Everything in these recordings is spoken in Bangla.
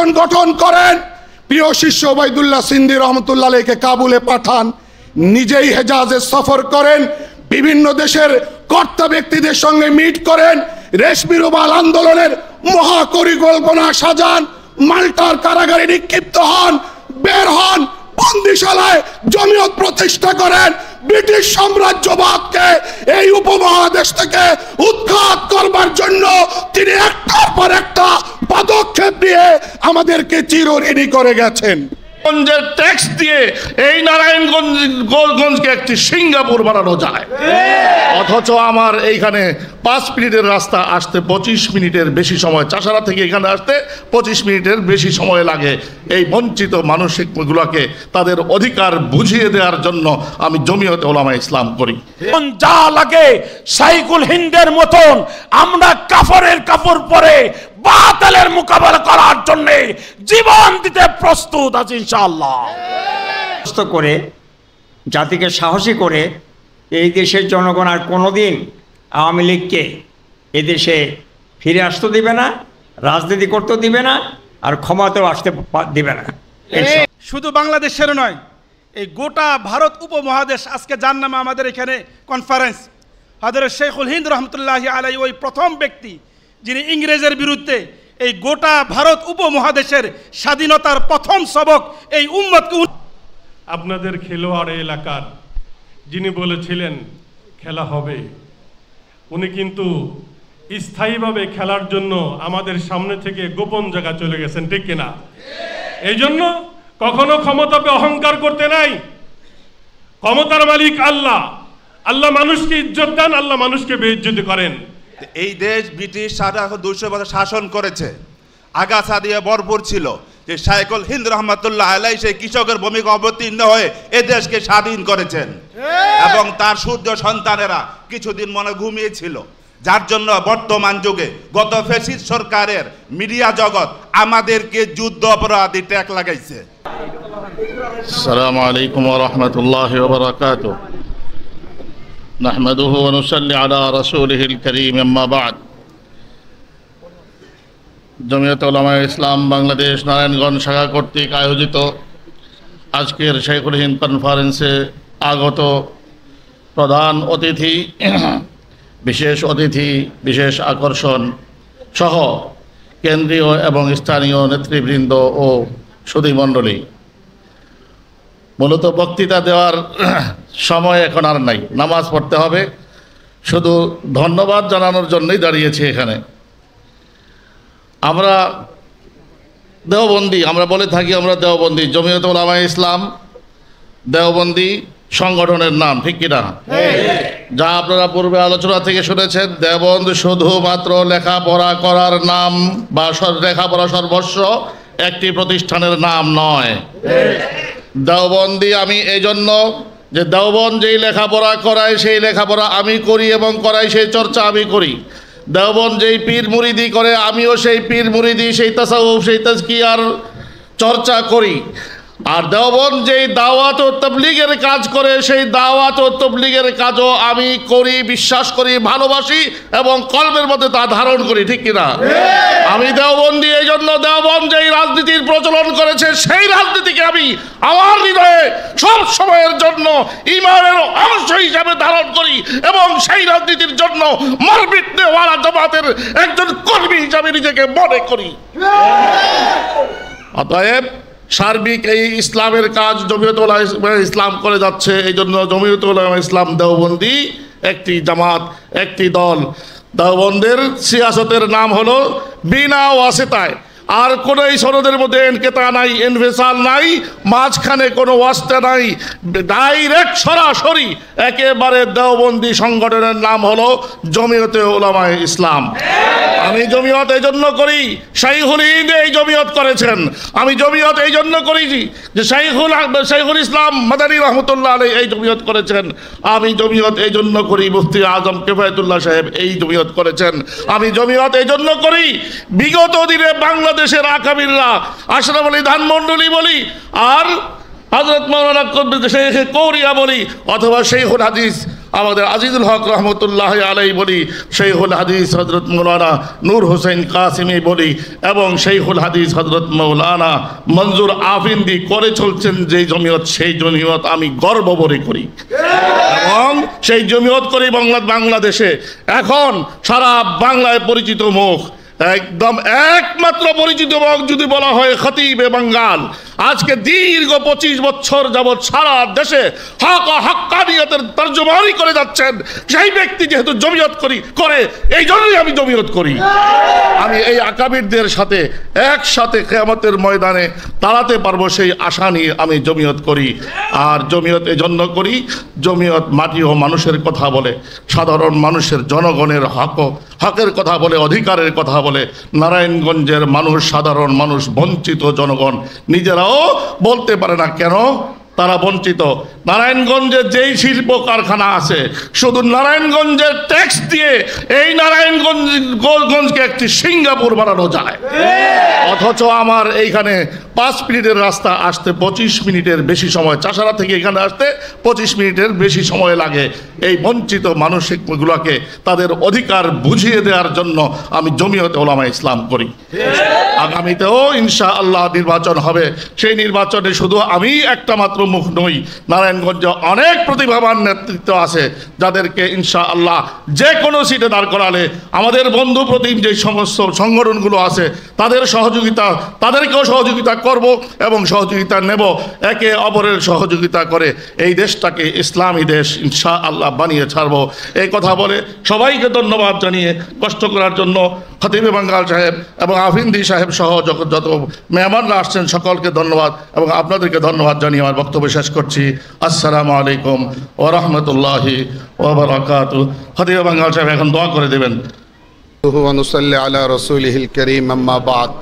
কমিশন গঠন করেন, প্রিয় শিষ্য ওবায়দুল্লাহ সিন্দি রহমতুল্লাহ আলাইহিকে কাবুলে পাঠান, নিজেই হেজাজে সফর করেন, বিভিন্ন দেশের কর্তা ব্যক্তিদের সঙ্গে মিট করেন, রেশমি রুমাল আন্দোলনের মহা পরিকল্পনা সাজান, মাল্টার কারাগারে নিক্ষিপ্ত হন, বের হন, বন্দিশালায় জমিয়ত প্রতিষ্ঠা করেন, ব্রিটিশ সাম্রাজ্যবাদকে এই উপমহাদেশ থেকে উৎখাত করবার জন্য তিনি একটার পর একটা পদক্ষেপ নিয়ে আমাদেরকে চিরঋণী করে গেছেন। গঞ্জের ট্যাক্স দিয়ে এই নারায়ণগঞ্জকে একটি সিঙ্গাপুর বানানো যায়, অথচ আমার এইখানে 5 মিনিটের রাস্তা আসতে 25 মিনিটের বেশি সময়, চাষারা থেকে এখানে আসতে 25 মিনিটের বেশি সময় লাগে। এই বঞ্চিত মানসিকগুলোকে তাদের অধিকার বুঝিয়ে দেওয়ার জন্য আমি জমিয়তে উলামায়ে ইসলাম করি। যা লাগে শাইখুল হিন্দের মতন আমরা কাফরের কাপড় পরে বাতিলের মোকাবেলা করার জন্য জীবন দিতে প্রস্তুত আছি ইনশাআল্লাহ। করে জাতিকে সাহসী করে এই দেশের জনগণ আর কোনোদিন আওয়ামী লীগকে এদেশে ফিরে আসতে দিবে না, রাজনীতি করতে দিবে না, আর ক্ষমতাও আসতে দিবে না। শুধু বাংলাদেশের নয়, এই গোটা ভারত উপমহাদেশ আজকে যার নামে আমাদের এখানে কনফারেন্স, হযরত শাইখুল হিন্দ রহমতুল্লাহি আলাইহি ওই প্রথম ব্যক্তি যিনি ইংরেজের বিরুদ্ধে এই গোটা ভারত উপমহাদেশের স্বাধীনতার প্রথম সবক এই উম্মতকে। আপনাদের খেলোয়াড় এলাকার যিনি বলেছিলেন খেলা হবে, উনি কিন্তু স্থায়ীভাবে খেলার জন্য আমাদের সামনে থেকে গোপন জায়গা চলে গেছেন, ঠিক কিনা? এই জন্য কখনো ক্ষমতাকে অহংকার করতে নাই। ক্ষমতার মালিক আল্লাহ, আল্লাহ মানুষকে ইজ্জত দেন, আল্লাহ মানুষকে বেইজ্জতি করেন। এই দেশ ব্রিটিশ 250 বছর শাসন করেছে, আগাছা দিয়ে ভরপুর ছিল। যে শাইখুল হিন্দ রহমতুল্লাহ আলাইহি সেই কৃষকের ভূমিকা অবতীর্ণ হয়ে এ দেশকে স্বাধীন করেছেন, এবং তার সূর্য সন্তানেরা কিছুদিন মনে ঘুমিয়েছিল, যার জন্য বর্তমান যুগে গত ফ্যাসিস্ট সরকারের মিডিয়া জগৎ আমাদেরকে যুদ্ধ অপরাধী ট্যাগ লাগাইছে। আসসালামু আলাইকুম ওয়া রাহমাতুল্লাহি ওয়া বারাকাতুহু। নাহমাদুহু ওয়া নুসাল্লি আলা রাসূলিহিল কারীম, আম্মা বা'দ। জমিয়তে উলামায়ে ইসলাম বাংলাদেশ নারায়ণগঞ্জ শাখা কর্তৃক আয়োজিত আজকের শাইখুল হিন্দ কনফারেন্সে আগত প্রধান অতিথি, বিশেষ অতিথি, বিশেষ আকর্ষণ সহ কেন্দ্রীয় এবং স্থানীয় নেতৃবৃন্দ ও সুধীমণ্ডলী, মূলত বক্তৃতা দেওয়ার সময় এখন আর নাই, নামাজ পড়তে হবে, শুধু ধন্যবাদ জানানোর জন্যই দাঁড়িয়েছি এখানে। আমরা দেওবন্দি, আমরা বলে থাকি আমরা দেওবন্দি, জমিয়তে উলামায়ে ইসলাম দেওবন্দি সংগঠনের নাম, ঠিক কিনা? যা আপনারা পূর্বে আলোচনা থেকে শুনেছেন, দেওবন্দ শুধুমাত্র লেখাপড়া করার নাম বা লেখাপড়া সর্বস্ব একটি প্রতিষ্ঠানের নাম নয়। দেওবন্দি আমি এই জন্য যে দেওবন্দ যেই লেখাপড়া করায় সেই লেখাপড়া আমি করি এবং করাই, সেই চর্চা আমি করি। দেওবন্দ যেই পীর মুরিদি করে আমিও সেই পীর মুরিদি, সেই তাসাউফ, সেই তাজকিয়ার চর্চা করি। আর দেওবন্দ যেই দাওয়াত ও তাবলীগের কাজ করে সেই দাওয়াত ও তাবলীগের কাজও আমি করি, বিশ্বাস করি, ভালোবাসি এবং কলবের মধ্যে তা ধারণ করি, ঠিক কিনা? আমি দেওবন্দি এই জন্য, দেওবন্দ যেই রাজনীতির প্রচলন করেছে সেই রাজনীতিকে আমি আমার হৃদয়ে সব সময়ের জন্য ঈমানের অংশ হিসাবে ধারণ করি এবং সেই রাজনীতির জন্য মরমিটনে ওয়ালা জামাতের একজন কর্মী হিসাবে নিজেকে মনে করি। অতএব সার্বিক এই ইসলামের কাজ জমিয়তে উলামায়ে ইসলাম করে যাচ্ছে। এই জন্য জমিয়তে উলামায়ে ইসলাম দেওবন্দি একটি জামাত, একটি দল। দেওবন্দের সিয়াসতের নাম হলো বিনা ওয়াসিতায়, আর কোনো এই সনদের মধ্যে এনকেতা নাই, ইনফিসাল নাই, মাঝখানে কোনো ওয়াস্তা নাই, ডাইরেক্ট সরাসরি একেবারে দেওবন্দি সংগঠনের নাম হলো জমিয়তে উলামায়ে ইসলাম। আমি জমিয়ত এই জন্য করি, শাইখুল হিন্দ এই জমিয়ত করেছেন। আমি জমিয়ত এই জন্য করি যে শাইখুল ইসলাম মাদানী রহমতুল্লাহ আলাইহি এই জমিয়ত করেছেন। আমি জমিয়ত এই জন্য করি, মুফতি আজম কিফায়েতুল্লাহ সাহেব এই জমিয়ত করেছেন। আমি জমিয়ত এই জন্য করি, বিগত দিনে বাংলাদেশের আকাবিররা, আশরাফ আলী ধানমন্ডলী বলি, আর হযরত মাওলানা শেখ কৌরিয়া বলি, অথবা শেখুল হাদিস আমাদের আজিজুল হক রহমতুল্লাহ আলাই বলি, শেখুল হাদিস হজরত মৌলানা নূর হোসেন কাসিমি বলি, এবং শেখুল হাদিস হজরত মৌলানা মঞ্জুর আফিন্দি করে চলছেন যে জমিয়ত, সেই জমিয়ত আমি গর্ব ভরে করি এবং সেই জমিয়ত করি বাংলাদেশে এখন সারা বাংলায় পরিচিত মুখ, একদম একমাত্র পরিচিত মুখ যদি বলা হয় খতিবে বাঙ্গাল। আজকে দীর্ঘ 25 বছর যাবৎ সারা দেশে হক ও হক্কানিয়তের তর্জমানি করে যাচ্ছেন সেই ব্যক্তি যেহেতু জমিয়ত করে, এই জন্যই আমি জমিয়ত করি। আমি এই আকাবিরদের সাথে একসাথে কিয়ামতের ময়দানে দাঁড়াতে পারবো সেই আশা নিয়ে আমি জমিয়ত করি। আর জমিয়ত এজন্য করি, জমিয়ত মাটি ও মানুষের কথা বলে, সাধারণ মানুষের জনগণের হকের কথা বলে, অধিকারের কথা বলে। নারায়ণগঞ্জের মানুষ, সাধারণ মানুষ, বঞ্চিত জনগণ নিজেরাও বলতে পারে না কেন তারা বঞ্চিত। নারায়ণগঞ্জে যেই শিল্প কারখানা আছে, শুধু নারায়ণগঞ্জের ট্যাক্স দিয়ে এই নারায়ণগঞ্জকে একটি সিঙ্গাপুর বানানো যায়, অথচ আমার এইখানে 5 মিনিটের রাস্তা আসতে 25 মিনিটের বেশি সময়, চাষারা থেকে এখানে আসতে 25 মিনিটের বেশি সময় লাগে। এই বঞ্চিত মানুষগুলোকে তাদের অধিকার বুঝিয়ে দেওয়ার জন্য আমি জমিয়তে উলামা ইসলাম করি। আগামীতেও ইনশাআল্লাহ নির্বাচন হবে, সেই নির্বাচনে শুধু আমি একটা মাত্র মুখ নই, নারায়ণগঞ্জে অনেক প্রতিভাবান নেতৃত্ব আছে যাদেরকে ইনশাআল্লাহ যে কোনো সিটে দাঁড় করালে আমাদের বন্ধু প্রতিম যে সমস্ত সংগঠনগুলো আছে তাদেরকেও সহযোগিতা করব এবং সহযোগিতা নেব। একে অপরের সহযোগিতা করে এই দেশটাকে ইসলামী দেশ ইনশাআল্লাহ বানিয়ে ছাড়ব। এই কথা বলে সবাইকে ধন্যবাদ জানিয়ে, কষ্ট করার জন্য খতিবে বাঙ্গাল সাহেব এবং আফিন্দি সাহেব সহ যত মেহমানরা আসছেন সকলকে ধন্যবাদ এবং আপনাদেরকে ধন্যবাদ জানিয়ে আমার বক্তব্য শেষ করছি। আসসালামু আলাইকুম ওয়া রাহমাতুল্লাহি ওয়া বারাকাতুহু। খতিবে বাঙ্গাল সাহেব এখন দোয়া করে দেবেন। ওয়া নুসাল্লি আলা রাসূলিহিল কারীম, আম্মা বাদ।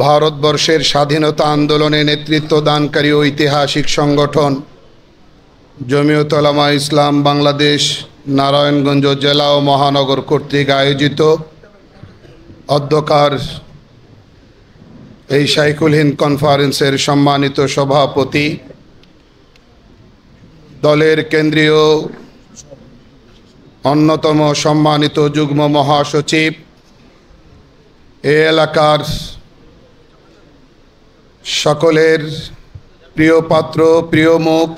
ভারতবর্ষের স্বাধীনতা আন্দোলনে নেতৃত্ব দানকারী ঐতিহাসিক সংগঠন জমিয়ত উলামা ইসলাম বাংলাদেশ নারায়ণগঞ্জ জেলা ও মহানগর কর্তৃক আয়োজিত অধ্যকার এই শাইখুল হিন্দ কনফারেন্সের সম্মানিত সভাপতি, দলের কেন্দ্রীয় অন্যতম সম্মানিত যুগ্ম মহাসচিব, এ এলাকার সকলের প্রিয় পাত্র, প্রিয় মুখ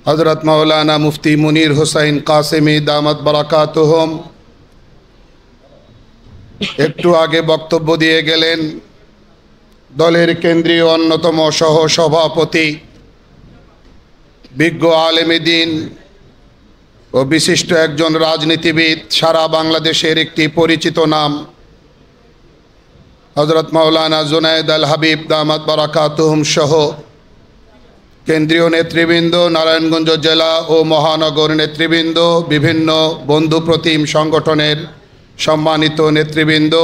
হযরত মাওলানা মুফতি মুনির হোসাইন কাসেমি দামাত বারাকাতুহুম একটু আগে বক্তব্য দিয়ে গেলেন। দলের কেন্দ্রীয় অন্যতম সহ সভাপতি, বিজ্ঞ আলেমে দ্বীন ও বিশিষ্ট একজন রাজনীতিবিদ, সারা বাংলাদেশের একটি পরিচিত নাম হযরত মাওলানা জুনায়েদ আল হাবিব দামাত বারাকাতুহুম সহ কেন্দ্রীয় নেতৃবৃন্দ, নারায়ণগঞ্জ জেলা ও মহানগর নেতৃবৃন্দ, বিভিন্ন বন্ধু প্রতিম সংগঠনের সম্মানিত নেতৃবৃন্দ,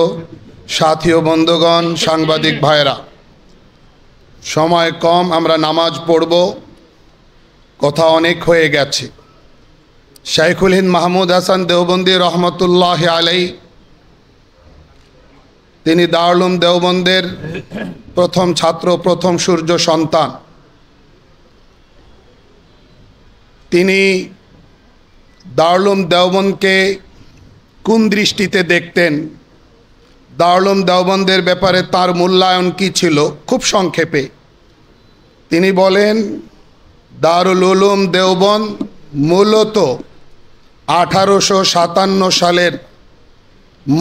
সাথী ও বন্ধুগণ, সাংবাদিক ভাইরা, সময় কম, আমরা নামাজ পড়ব, কথা অনেক হয়ে গেছে। শাইখুল হিন্দ মাহমুদ হাসান দেওবন্দি রহমতুল্লাহ আলাই, তিনি দারুল উলুম দেওবন্দের প্রথম ছাত্র, প্রথম সূর্য সন্তান। তিনি দারুল উলুম দেওবন্দকে কোন দৃষ্টিতে দেখতেন, দারুল উলুম দেওবন্দের ব্যাপারে তার মূল্যায়ন কি ছিল, খুব সংক্ষেপে তিনি বলেন, দারুল উলুম দেওবন্দ মূলত 1857 সালের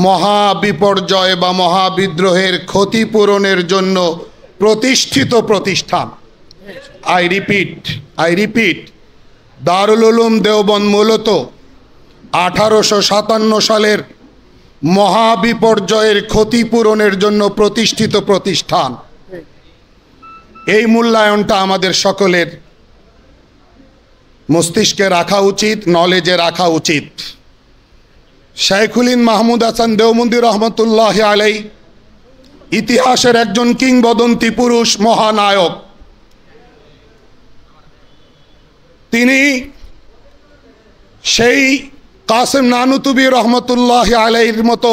মহাবিপর্যয় বা মহাবিদ্রোহের ক্ষতিপূরণের জন্য প্রতিষ্ঠিত প্রতিষ্ঠান। আই রিপিট, দারুল উলুম দেওবন্দ মূলত 1857 সালের মহাবিপর্যয়ের ক্ষতিপূরণের জন্য প্রতিষ্ঠিত প্রতিষ্ঠান। এই মূল্যায়নটা আমাদের সকলের মস্তিষ্কে রাখা উচিত, নলেজে রাখা উচিত। শাইখুল হিন্দ মাহমুদ হাসান দেওবন্দি রহমতুল্লাহ আলাই ইতিহাসের একজন কিংবদন্তি পুরুষ, মহানায়ক। তিনি সেই কাসেম নানুতুবি রহমতুল্লাহ আলাইহির মতো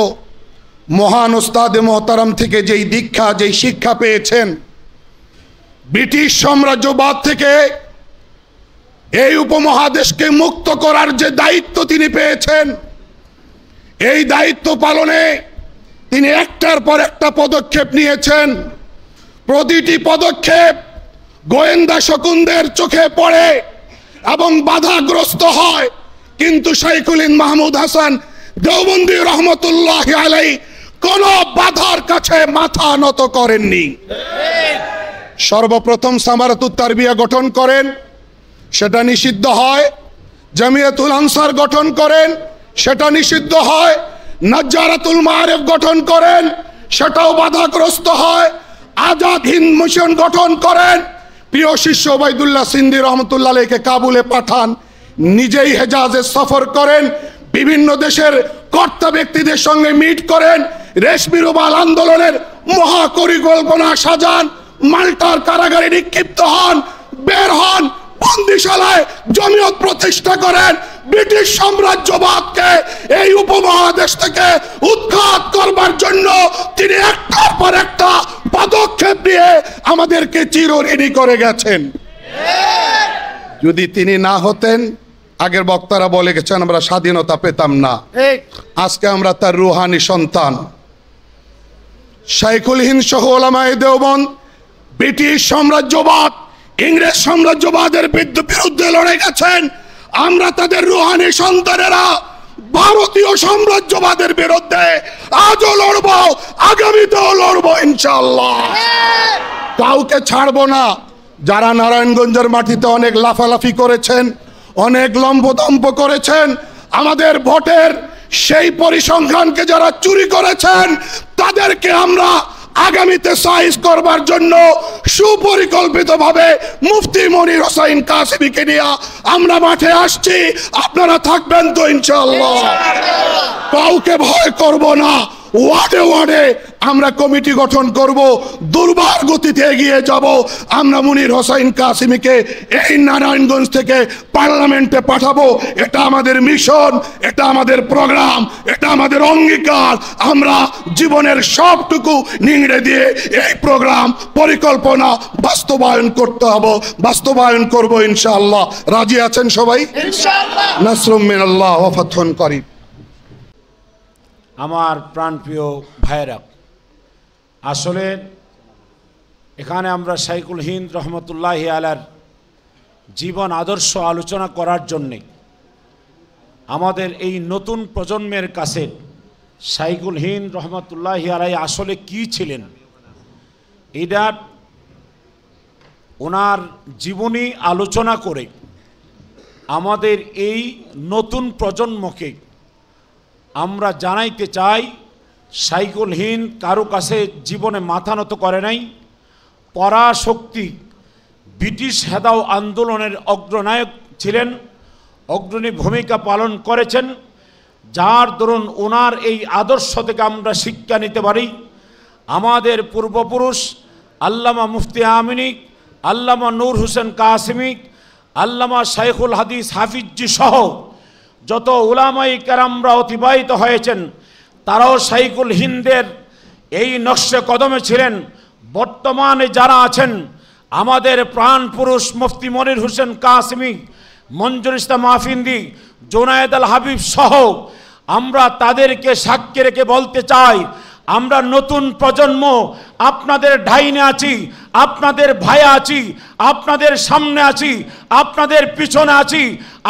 মহান ওস্তাদে মোহতারাম থেকে যেই দীক্ষা, যেই শিক্ষা পেয়েছেন, ব্রিটিশ সাম্রাজ্যবাদ থেকে এই উপমহাদেশকে মুক্ত করার যে দায়িত্ব তিনি পেয়েছেন, এই দায়িত্ব পালনে তিনি একটার পর একটা পদক্ষেপ নিয়েছেন। প্রতিটি পদক্ষেপ গোয়েন্দা শকুনদের চোখে পড়ে এবং বাধাগ্রস্ত হয়, কিন্তু শাইখুল হিন্দ মাহমুদ হাসান দেওবন্দি রহমতুল্লাহ আলাইহি কোন বাধার কাছে মাথা নত করেননি। সর্বপ্রথম সামারাতুত তারবিয়া গঠন করেন, সেটা নিষিদ্ধ হয়। জামিয়াতুল আনসার গঠন করেন, সেটা নিষিদ্ধ হয়। নাজ্জারাতুল মাআরিফ গঠন করেন, সেটাও বাধাগ্রস্ত হয়। আজাদ হিন্দ মিশন গঠন করেন। প্রিয় শিষ্য ওবাইদুল্লাহ সিন্ধি রহমতুল্লাহ আলাইহিকে কাবুলে পাঠান, নিজেই হেজাজে সফর করেন, বিভিন্ন দেশের কর্তা ব্যক্তিদের সঙ্গে মিট করেন, রেশমি রুমাল আন্দোলনের মহা পরিকল্পনা সাজান, মাল্টার কারাগারে নিক্ষিপ্ত হন, বের হন, বন্দিশালায় জমিয়ত প্রতিষ্ঠা করেন। ব্রিটিশ সাম্রাজ্যবাদকে এই উপমহাদেশ থেকে উৎখাত করবার জন্য তিনি একটার পর একটা পদক্ষেপ নিয়ে আমাদেরকে চিরঋণী করে গেছেন। যদি তিনি না হতেন, আগের বক্তারা বলে গেছেন, আমরা স্বাধীনতা পেতাম না। আজকে আমরা তার রুহানি সন্তান। শাইখুল হিন্দ সহ ওলামায়ে দেওবন্দ ব্রিটিশ সাম্রাজ্যবাদ, ইংরেজ সাম্রাজ্যবাদের বিরুদ্ধে লড়ে গেছেন। আমরা তাদের রুহানি সন্তানেরা ভারতীয় সাম্রাজ্যবাদের বিরুদ্ধে আজও লড়বো, আগামীতেও লড়বো ইনশাআল্লাহ। কাউকে ছাড়বো না। যারা নারায়ণগঞ্জের মাটিতে অনেক লাফালাফি করেছেন, অনেক লম্পদম্প করেছেন, আমাদের ভোটের সেই পরিসংখ্যানকে যারা চুরি করেছেন, তাদেরকে আমরা আগামীতে সাইজ করবার জন্য সুপরিকল্পিতভাবে মুফতি মনির হোসাইন কাসেমীকে নিয়ে আমরা মাঠে আসছি। আপনারা থাকবেন তো ইনশাআল্লাহ? কাউকে ভয় করব না। ওয়ার্ডে ওয়ার্ডে আমরা কমিটি গঠন করব, দুর্বার গতিতে এগিয়ে যাব। আমরা মনির হোসাইন কাসেমীকে এই নারায়ণগঞ্জ থেকে পার্লামেন্টে পাঠাবো। এটা আমাদের মিশন, এটা আমাদের প্রোগ্রাম, এটা আমাদের অঙ্গীকার। আমরা জীবনের সবটুকু নিংড়ে দিয়ে এই প্রোগ্রাম পরিকল্পনা বাস্তবায়ন করতে হবে, বাস্তবায়ন করব ইনশাআল্লাহ। রাজি আছেন সবাই? ইনশাআল্লাহ। নাসরুম মিনাল্লাহ ওয়া ফাতহুন করিম। আমার প্রাণপ্রিয় ভাইয়েরা, আসলে এখানে আমরা শাইখুল হিন্দ রহমতুল্লাহি আলাইহির জীবন আদর্শ আলোচনা করার জন্যে আমাদের এই নতুন প্রজন্মের কাছে শাইখুল হিন্দ রহমতুল্লাহি আলাইহি আসলে কি ছিলেন, এটা ওনার জীবনী আলোচনা করে আমাদের এই নতুন প্রজন্মকে আমরা জানাইতে চাই, শাইখুল হিন্দ কারো কাছে জীবনে মাথা নত করে নাই। পরাশক্তি ব্রিটিশ হেদাও আন্দোলনের অগ্রনায়ক ছিলেন, অগ্রণী ভূমিকা পালন করেছেন, যার দরুন ওনার এই আদর্শ থেকে আমরা শিক্ষা নিতে পারি। আমাদের পূর্বপুরুষ আল্লামা মুফতি আমিনী, আল্লামা নূর হোসেন কাসেমী, আল্লামা শাইখুল হাদিস হাফিজি সহ যত উলামায়ে কেরামরা অতিবাহিত হয়েছেন, তারাও শাইখুল হিন্দের এই নকশে কদমে ছিলেন। বর্তমানে যারা আছেন, আমাদের প্রাণ পুরুষ মুফতি মনির হোসেন কাসেমী, মঞ্জুর ইসলাম আফিন্দি, জুনায়েদ আল হাবিব সহ আমরা তাদেরকে সাক্ষী রেখে বলতে চাই, আমরা নতুন প্রজন্ম আপনাদের ডাইনে আছি, আপনাদের ভাই আছি, আপনাদের সামনে আছি, আপনাদের পিছনে আছি।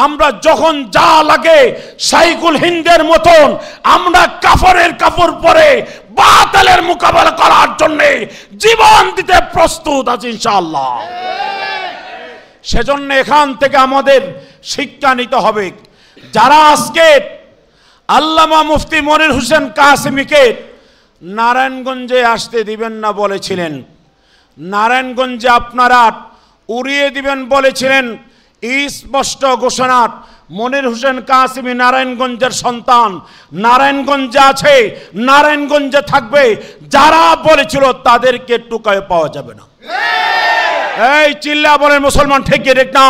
আমরা যখন যা লাগে শাইখুল হিন্দের মতন আমরা কাফরের কাপড় পরে বাতিলের মোকাবেলা করার জন্য জীবন দিতে প্রস্তুত আছি ইনশাআল্লাহ। সেজন্য এখান থেকে আমাদের শিক্ষা নিতে হবে। যারা আজকে আল্লামা মুফতি মনির হোসেন কাসেমীকে নারায়ণগঞ্জে আসতে দিবেন না বলেছিলেন, নারায়ণগঞ্জে আপনারা উড়িয়ে দিবেন বলেছিলেন, স্পষ্ট ঘোষণা, মনির হোসেন কাসেমী নারায়ণগঞ্জের সন্তান, নারায়ণগঞ্জে আছে, নারায়ণগঞ্জে থাকবে। যারা বলেছিল তাদেরকে টুকায় পাওয়া যাবে না। এই চিল্লা বলেন মুসলমান, ঠিক কি ঠিক না?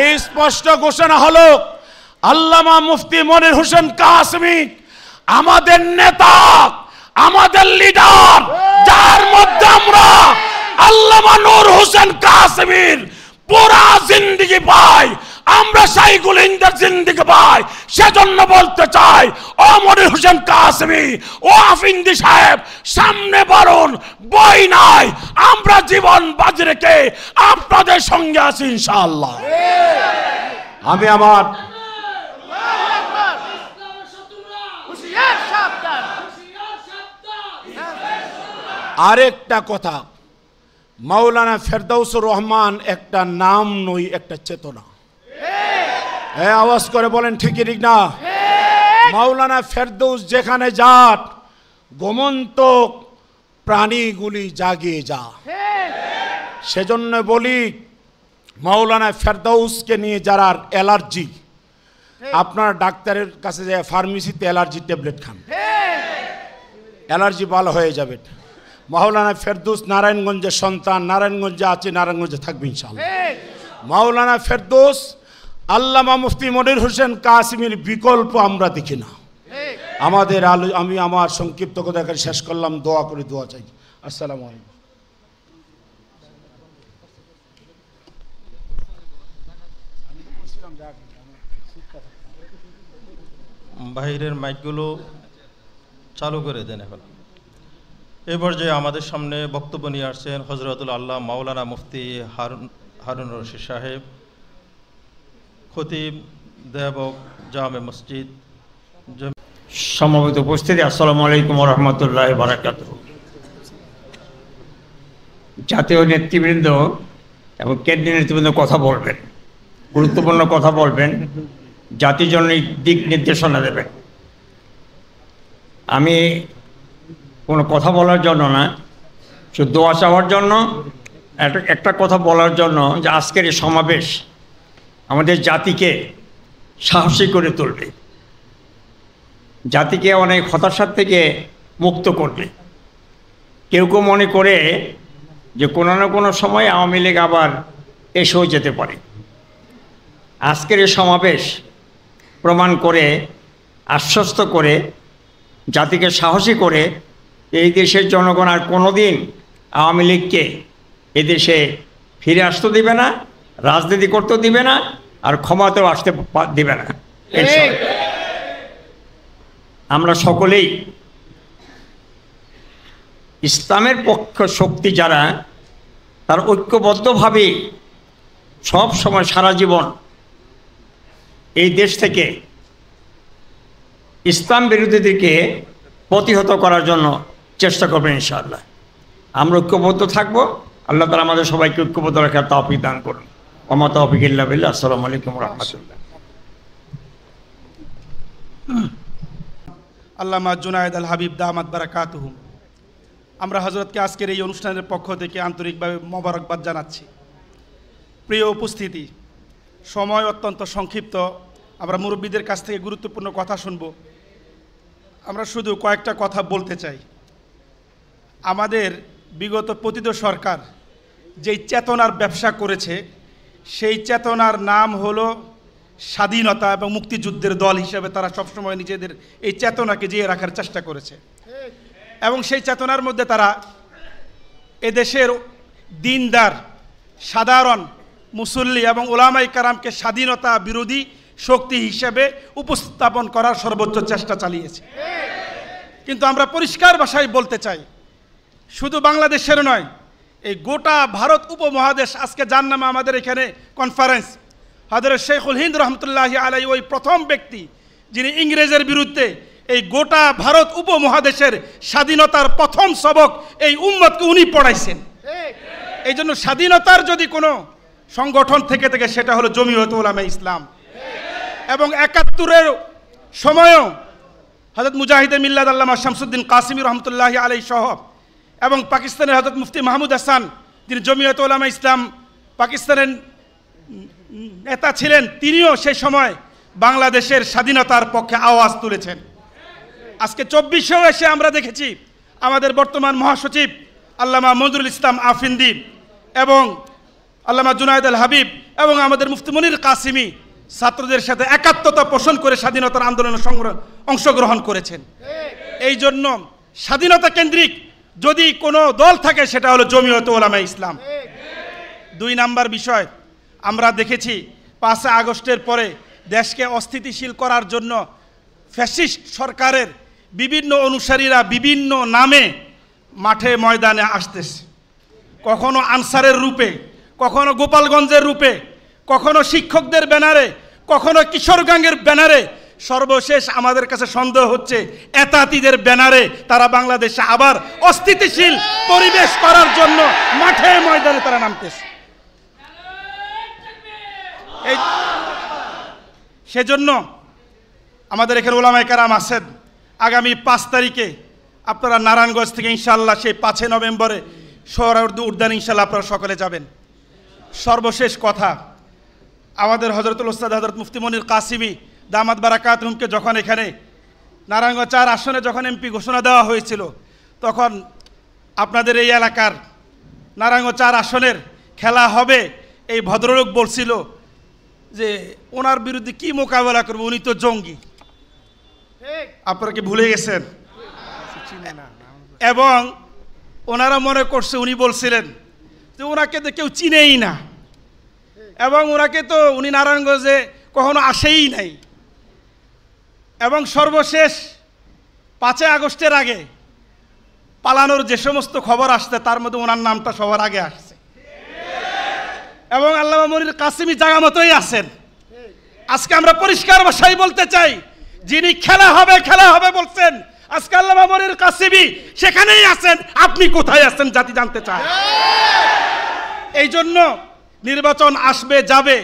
এই স্পষ্ট ঘোষণা হলো আল্লামা মুফতি মনির হোসেন কাসেমী আমাদের নেতা, আমাদের লিডার, যার মধ্যে আমরা আল্লামা নূর হোসেন কাসেমীর পুরা জিন্দেগি পাই, আমরা শাইখুল হিন্দের জিন্দেগি পাই। সেজন্য বলতে চাই, ও মনির হোসেন কাসেমী, ও আফিন্দি সাহেব, সামনে বাড়ুন, বই নাই, আমরা জীবন বাজি রেখে আপনাদের সঙ্গে আছি ইনশাআল্লাহ। আমি আমার আরেকটা কথা, মাওলানা ফেরদৌসুর রহমান একটা নাম নই, একটা চেতনা। হ্যাঁ, আওয়াজ করে বলেন ঠিক ঠিক না? মাওলানা ফেরদৌস যেখানে যান, গোমন্ত প্রাণীগুলি জাগিয়ে যা। সেজন্য বলি, মাওলানা ফেরদৌসকে নিয়ে যারা অ্যালার্জি, আপনার ডাক্তারের কাছে যায়, ফার্মেসিতে অ্যালার্জি ট্যাবলেট খান, অ্যালার্জি ভালো হয়ে যাবে। মাওলানা ফেরদৌস নারায়ণগঞ্জের সন্তান, নারায়ণগঞ্জে আছে, নারায়ণগঞ্জে থাকবে ইনশাআল্লাহ। মাওলানা ফেরদৌস আল্লামা মুফতি মনির হোসেন কাসেমীর বিকল্প আমরা দেখি না। আমাদের আমি আমার সংক্ষিপ্ত কথা শেষ করলাম, দোয়া করে দোয়া চাই। আসসালামু আলাইকুম। বাহিরের মাইকগুলো চালু করে দেন এখন। এই পর্যায়ে আমাদের সামনে বক্তব্য নিয়ে আসছেন হজরতুল আল্লাহ মাওলানা মুফতি হারুন রশিদ সাহেব, খতিব দেবক জামে মসজিদ। সমবেত উপস্থিতি, আসসালামু আলাইকুম ওয়া রাহমাতুল্লাহি ওয়া বারাকাতুহু। জাতীয় নেতৃবৃন্দ এবং কেন্দ্রীয় নেতৃবৃন্দ কথা বলবেন, গুরুত্বপূর্ণ কথা বলবেন, জাতির জন্য দিক নির্দেশনা দেবেন। আমি কোনো কথা বলার জন্য না, শুধু দোয়া চাওয়ার জন্য, একটা কথা বলার জন্য যে আজকের এই সমাবেশ আমাদের জাতিকে সাহসী করে তুলবে, জাতিকে অনেক হতাশার থেকে মুক্ত করবে। কেউ কেউ মনে করে যে কোনো না কোনো সময় আওয়ামী লীগ আবার এসেও যেতে পারে। আজকের এই সমাবেশ প্রমাণ করে, আশ্বস্ত করে, জাতিকে সাহসী করে এই দেশের জনগণ আর কোনো দিন আওয়ামী লীগকে এদেশে ফিরে আসতে দিবে না, রাজনীতি করতে দিবে না, আর ক্ষমতাও আসতে দিবে না। আমরা সকলেই ইসলামের পক্ষ শক্তি যারা, তার ঐক্যবদ্ধভাবে সব সময় সারা জীবন এই দেশ থেকে ইসলাম বিরোধীদেরকে প্রতিহত করার জন্য চেষ্টা করবেন ইনশাআল্লাহ। আমরা ঐক্যবদ্ধ থাকব। আল্লাহ তাআলা আমাদের সবাইকে ঐক্যবদ্ধ রাখার তৌফিক দান করুন। ওয়া মা তাওফীক ইল্লা বিল্লাহ। আসসালামু আলাইকুম ওয়া রাহমাতুল্লাহ। আল্লামা জুনায়েদ আল হাবিব দামাত বারাকাতুহু, আমরা হযরতকে আজকের এই অনুষ্ঠানের পক্ষ থেকে আন্তরিকভাবে মোবারকবাদ জানাচ্ছি। প্রিয় উপস্থিতি, সময় অত্যন্ত সংক্ষিপ্ত, আমরা মুরব্বীদের কাছ থেকে গুরুত্বপূর্ণ কথা শুনব। আমরা শুধু কয়েকটা কথা বলতে চাই। আমাদের বিগত পতিত সরকার যেই চেতনার ব্যবসা করেছে, সেই চেতনার নাম হলো স্বাধীনতা এবং মুক্তিযুদ্ধের দল হিসেবে তারা সবসময় নিজেদের এই চেতনাকে জিয়ে রাখার চেষ্টা করেছে। এবং সেই চেতনার মধ্যে তারা এদেশের দিনদার, সাধারণ মুসল্লি এবং ওলামায়ে কেরামকে স্বাধীনতা বিরোধী শক্তি হিসেবে উপস্থাপন করার সর্বোচ্চ চেষ্টা চালিয়েছে। কিন্তু আমরা পরিষ্কার ভাষায় বলতে চাই, শুধু বাংলাদেশের নয়, এই গোটা ভারত উপমহাদেশ, আজকে যার নামে আমাদের এখানে কনফারেন্স, হযরত শাইখুল হিন্দ রহমতুল্লাহি আলাইহি ওই প্রথম ব্যক্তি যিনি ইংরেজের বিরুদ্ধে এই গোটা ভারত উপমহাদেশের স্বাধীনতার প্রথম সবক এই উম্মতকে উনি পড়াইছেন। এই জন্য স্বাধীনতার যদি কোনো সংগঠন থেকে থাকে সেটা হলো জমিয়ত উলামায়ে ইসলাম। এবং ৭১-এর সময়ও হযরত মুজাহিদে মিল্লাত আল্লামা শামসুদ্দিন কাসেমী রহমতুল্লাহি আলাইহি সহ এবং পাকিস্তানের হযরত মুফতি মাহমুদ হাসান, যিনি জমিয়ত উলামায়ে ইসলাম পাকিস্তানের নেতা ছিলেন, তিনিও সেই সময় বাংলাদেশের স্বাধীনতার পক্ষে আওয়াজ তুলেছেন। আজকে ২৪শো এসে আমরা দেখেছি আমাদের বর্তমান মহাসচিব আল্লামা মঞ্জুরুল ইসলাম আফিন্দি এবং আল্লামা জুনায়েদ আল হাবিব এবং আমাদের মুফতি মনির কাসেমী ছাত্রদের সাথে একাত্মতা পোষণ করে স্বাধীনতার আন্দোলনে অংশগ্রহণ করেছেন। এই জন্য স্বাধীনতা কেন্দ্রিক যদি কোনো দল থাকে সেটা হলো জমিয়তে উলামা ইসলাম। 2 নাম্বার বিষয়, আমরা দেখেছি 5 আগস্টের পরে দেশকে অস্থিতিশীল করার জন্য ফ্যাসিস্ট সরকারের বিভিন্ন অনুসারীরা বিভিন্ন নামে মাঠে ময়দানে আসতেছে, কখনো আনসারের রূপে, কখনো গোপালগঞ্জের রূপে, কখনো শিক্ষকদের ব্যানারে, কখনো কিশোরগঞ্জের ব্যানারে, সর্বশেষ আমাদের কাছে সন্দেহ হচ্ছে এতাতিদের ব্যানারে তারা বাংলাদেশে আবার অস্থিতিশীল পরিবেশ করার জন্য মাঠে ময়দানে তারা নামতেছে। সেজন্য আমাদের এখানে ওলামায়ে কেরাম আছেন, আগামী 5 তারিখে আপনারা নারায়ণগঞ্জ থেকে ইনশাআল্লাহ সেই 5 নভেম্বরে সোহরাওয়ার্দী উদ্যান ইনশাআল্লাহ আপনারা সকলে যাবেন। সর্বশেষ কথা, আমাদের হযরতুল উস্তাদ হযরত মুফতি মনির কাসিমি দামাত বারাকাতুহুমকে যখন এখানে নারায়ণগঞ্জ 4 আসনে যখন এমপি ঘোষণা দেওয়া হয়েছিল, তখন আপনাদের এই এলাকার নারায়ণগঞ্জ 4 আসনের খেলা হবে, এই ভদ্রলোক বলছিল যে ওনার বিরুদ্ধে কি মোকাবেলা করবো, উনি তো জঙ্গি। আপনারা কি ভুলে গেছেন? এবং ওনারা মনে করছে, উনি বলছিলেন যে ওনাকে তো কেউ চিনেই না, এবং ওনাকে তো উনি নারায়ণগঞ্জে কখনো আসেই নাই। এবং সর্বশেষ 5 আগস্টের আগে পালানোর যে সমস্ত খবর আসছে তার মধ্যে ওনার নামটা সবার আগে আসছে। এবং আল্লামা মনির কাসিমি জায়গা মতোই আছেন। আজকে আমরা পরিষ্কার ভাষায় বলতে চাই, যিনি খেলা হবে বলছেন, আজকে আল্লামা মনির কাসিমি সেখানেই আছেন, আপনি কোথায় আছেন জাতি জানতে চায়। এই জন্য নির্বাচন আসবে যাবে,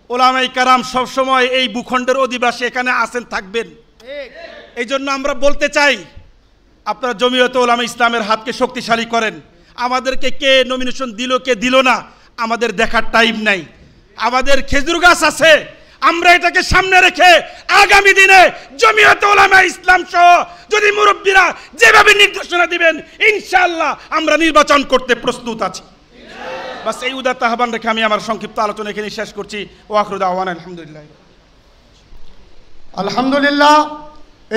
ওলামায়ে কেরাম সবসময় এই ভূখণ্ডের অধিবাসী এখানে আছেন, থাকবেন। এই জন্য আমরা বলতে চাই, আপনারা জমিয়তে উলামা ইসলামের হাতকে শক্তিশালী করেন। আমাদেরকে কে নমিনেশন দিল কে দিল না আমাদের দেখার টাইম নাই। আমাদের খেজুর গাছ আছে, আমরা এটাকে সামনে রেখে আগামী দিনে জমিয়তে উলামা ইসলাম সহ যদি মুরব্বীরা যেভাবে নির্দেশনা দিবেন ইনশাআল্লাহ আমরা নির্বাচন করতে প্রস্তুত আছি। বাস এই উদাত্ত আহ্বান রেখে আমি আমার সংক্ষিপ্ত আলোচনা এখানে শেষ করছি। ওয়া আখিরু দাওয়ানা আলহামদুলিল্লাহ। আলহামদুলিল্লাহ।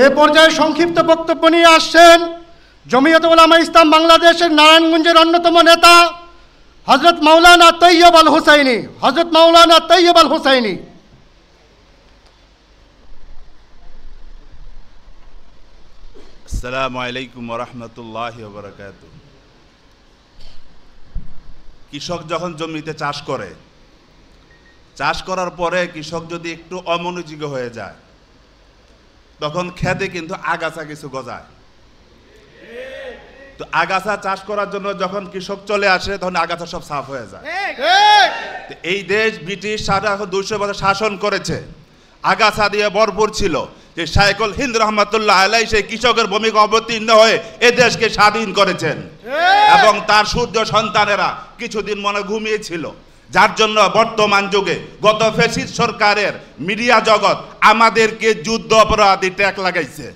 এ পর্যায়ে সংক্ষিপ্ত বক্তব্য নিয়ে আসছেন জমিয়তে উলামা ইসলাম বাংলাদেশের নারায়ণগঞ্জের অন্যতম নেতা হযরত মাওলানা তৈয়ব আল হুসাইনি। হযরত মাওলানা তৈয়ব আল হুসাইনি। আসসালামু আলাইকুম ওয়া রাহমাতুল্লাহি ওয়া বারাকাতুহু। কৃষক যখন জমিতে চাষ করে, চাষ করার পরে কৃষক যদি একটু অমনোযোগী হয়ে যায়, তখন খেতে কিন্তু আগাছা কিছু গজায়। তো আগাছা চাষ করার জন্য যখন কৃষক চলে আসে তখন আগাছা সব সাফ হয়ে যায়। এই দেশ ব্রিটিশ 200 বছর শাসন করেছে, আগাছা দিয়ে ভরপুর ছিল। যে শাইখুল হিন্দ রহমাতুল্লাহ আলাইহি সেই কৃষকের ভূমিকা অবতীর্ণ হয়ে এ দেশকে স্বাধীন করেছেন, এবং তার সূর্য সন্তানেরা কিছুদিন মনে ঘুমিয়েছিল, যার জন্য বর্তমান যুগে গত ফ্যাসিস্ট সরকারের মিডিয়া জগৎ আমাদেরকে যুদ্ধ অপরাধী ট্যাগ লাগাইছে।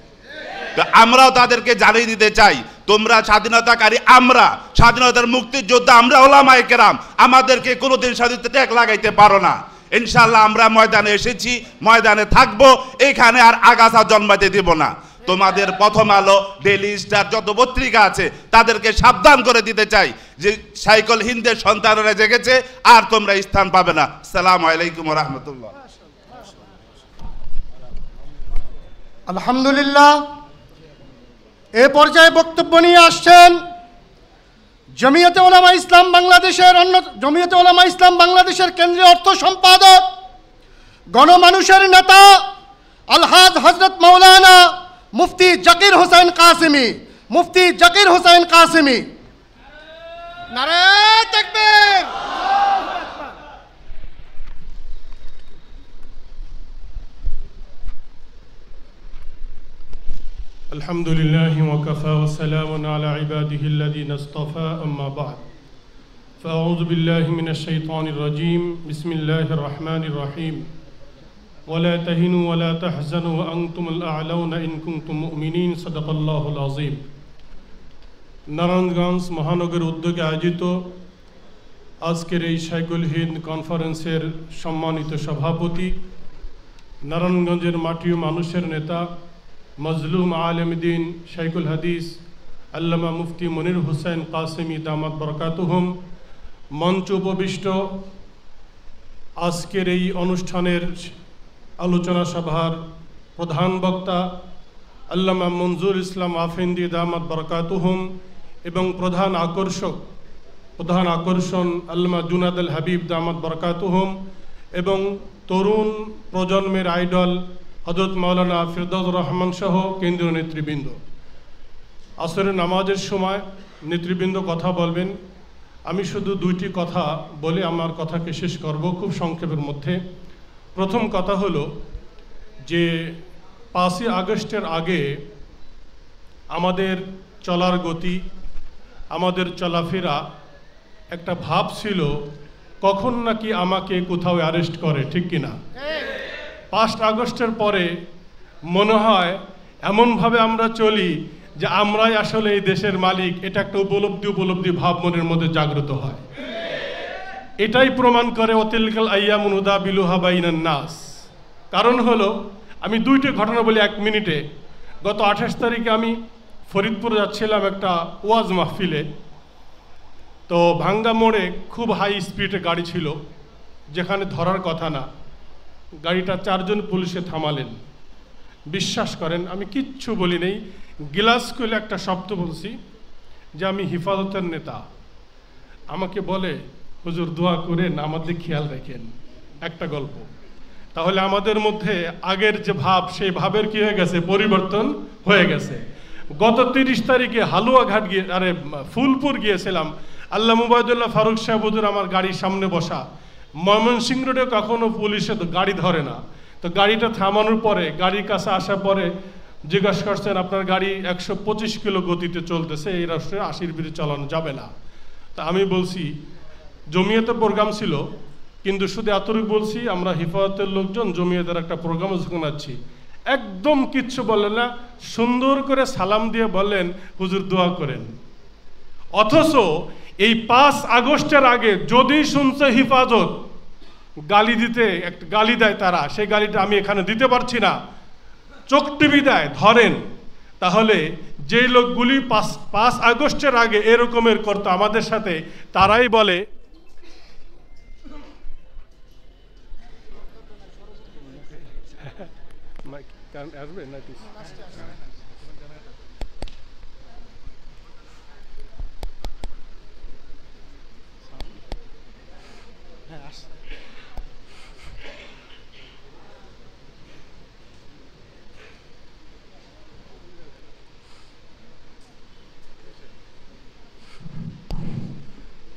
আমরাও তাদেরকে জানিয়ে দিতে চাই, তোমরা স্বাধীনতাকারী, আমরা স্বাধীনতার মুক্তিযোদ্ধা, আমরা ওলামায়ে কেরাম, আমাদেরকে কোনোদিন স্বাধীনতা ট্যাগ লাগাইতে পারো না। ইনশাআল্লাহ আমরা ময়দানে এসেছি, ময়দানে থাকবো, এখানে আর আগাছা জন্মাতে দিব না। তোমাদের প্রথম আলো, ডেইলি স্টার যত পত্রিকা আছে তাদেরকে সাবধান করে দিতে চাই যে শাইখুল হিন্দের সন্তানেরা জেগেছে, আর তোমরা স্থান পাবে না। আসসালামু আলাইকুম ওয়া রাহমাতুল্লাহ। আলহামদুলিল্লাহ। এ পর্যায়ে বক্তব্য নিয়ে আসছেন জমিয়তে উলামা ইসলাম বাংলাদেশের কেন্দ্রীয় অর্থ সম্পাদক, গণমানুষের নেতা আলহাজ হযরত মাওলানা মুফতি জাকির হোসেন কাসেমি। মুফতি জাকির হোসেন কাসেমি। নারে তাকবীর। الحمد لله وكفى وسلام على عباده الذين اصطفى أما بعد فأعوذ بالله من الشيطان الرجيم بسم الله الرحمن الرحيم ولا تهنوا ولا تحزنوا وأنتم الأعلون إن كنتم مؤمنين صدق الله العظيم। নারায়ণগঞ্জ মহানগর উদ্যোগে আয়োজিত আজকের এই শাইখুল হিন্দ কনফারেন্সের সম্মানিত সভাপতি, নারায়ণগঞ্জের মাটি ও মানুষের নেতা, মজলুম আলেম দ্বীন শাইখুল হাদিস আল্লামা মুফতি মনির হুসাইন কাসেমি দামাত বরকাতুহুম, মঞ্চ উপবিষ্ট আজকের এই অনুষ্ঠানের আলোচনা সভার প্রধান বক্তা আল্লামা মঞ্জুর ইসলাম আফেন্দি দামাত বরকাতুহুম এবং প্রধান আকর্ষণ আল্লামা জুনাদ আল হাবিব দামাত বরকাতুহুম এবং তরুণ প্রজন্মের আইডল হযরত মাওলানা ফিরদৌসুর রহমান সহ কেন্দ্রীয় নেতৃবৃন্দ। আসরের নামাজের সময় নেতৃবৃন্দ কথা বলবেন, আমি শুধু দুইটি কথা বলে আমার কথাকে শেষ করব খুব সংক্ষেপের মধ্যে। প্রথম কথা হলো যে 5ই আগস্টের আগে আমাদের চলার গতি, আমাদের চলাফেরা একটা ভাব ছিল কখন নাকি আমাকে কোথাও অ্যারেস্ট করে, ঠিক কিনা? 5 আগস্টের পরে মনে হয় এমনভাবে আমরা চলি যে আমরাই আসলে এই দেশের মালিক, এটা একটা উপলব্ধি ভাব মনের মধ্যে জাগ্রত হয়। এটাই প্রমাণ করে ওয়াতিলকাল আইয়ামু নুদাবিলুহা বাইনান নাস। কারণ হলো, আমি দুইটা ঘটনা বলি 1 মিনিটে। গত 28 তারিখে আমি ফরিদপুর যাচ্ছিলাম একটা ওয়াজ মাহফিলে। তো ভাঙ্গা মোড়ে খুব হাই স্পিডে গাড়ি ছিল, যেখানে ধরার কথা না। গাড়িটা 4 জন পুলিশে থামালেন। বিশ্বাস করেন আমি কিচ্ছু বলি নেই, গ্লাস খুলে একটা শব্দ বলছি যে আমি হিফাজতের নেতা। আমাকে বলে, হুজুর দোয়া করেন, আমাদের খেয়াল রাখেন। একটা গল্প। তাহলে আমাদের মধ্যে আগের যে ভাব, সেই ভাবের কি হয়ে গেছে? পরিবর্তন হয়ে গেছে। গত 30 তারিখে হালুয়াঘাট ফুলপুর গিয়েছিলাম। আল্লাহ মুবাইদুল্লাহ ফারুক সাহেব হুজুর আমার গাড়ির সামনে বসা। ময়মনসিংহ রোডে কখনো পুলিশে তো গাড়ি ধরে না। তো গাড়িটা থামানোর পরে, গাড়ির কাছে আসার পরে জিজ্ঞাসা করছেন, আপনার গাড়ি 125 কিলো গতিতে চলতেছে, এই রাষ্ট্রে 80-র বিরুদ্ধে চালানো যাবে না। তা আমি বলছি, জমিয়তের প্রোগ্রাম ছিল, কিন্তু শুধু এতটুকু বলছি, আমরা হিফাজতের লোকজন জমিয়তের একটা প্রোগ্রামে শোনাচ্ছি। একদম কিচ্ছু বললেন না, সুন্দর করে সালাম দিয়ে বললেন, হুজুর দোয়া করেন। অথচ এই 5 আগস্টের আগে যদি শুনছে হিফাজত গালি দেয় তারা, সেই গালিটা আমি এখানে দিতে পারছি না, চোখ টিভি দেয়, ধরেন, তাহলে যে লোকগুলি 5 আগস্টের আগে এরকমের করতো আমাদের সাথে, তারাই বলে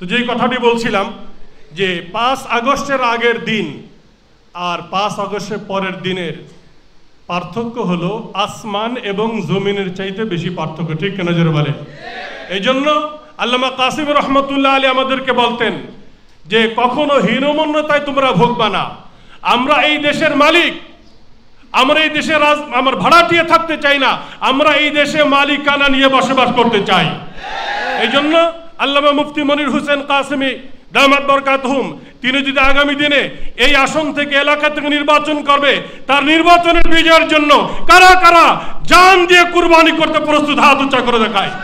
তো যেই কথাটি বলছিলাম যে 5 আগস্টের আগের দিন আর 5 আগস্টের পরের দিনের পার্থক্য হলো আসমান এবং জমিনের চাইতে বেশি পার্থক্য, ঠিক কেন জোরে বলে? এই জন্য আল্লামা কাসিম রহমতুল্লাহ আলী আমাদেরকে বলতেন যে কখনো হীনমন্যতায় তোমরা ভোগবা না। আমরা এই দেশের মালিক, আমরা এই দেশে আমার ভাড়াটিয়ে থাকতে চাই না, আমরা এই দেশে মালিকানা নিয়ে বসবাস করতে চাই। এই জন্য আল্লামা মুফতি মনির হুসাইন কাসেমি দামাত বরকাতুহুম, তিনি যদি আগামী দিনে এই আসন থেকে, এলাকা থেকে নির্বাচন করবে, তার নির্বাচনের বিজয়ের জন্য কারা কারা জান দিয়ে কুরবানি করতে প্রস্তুত, হাত উঁচা করে দেখায়।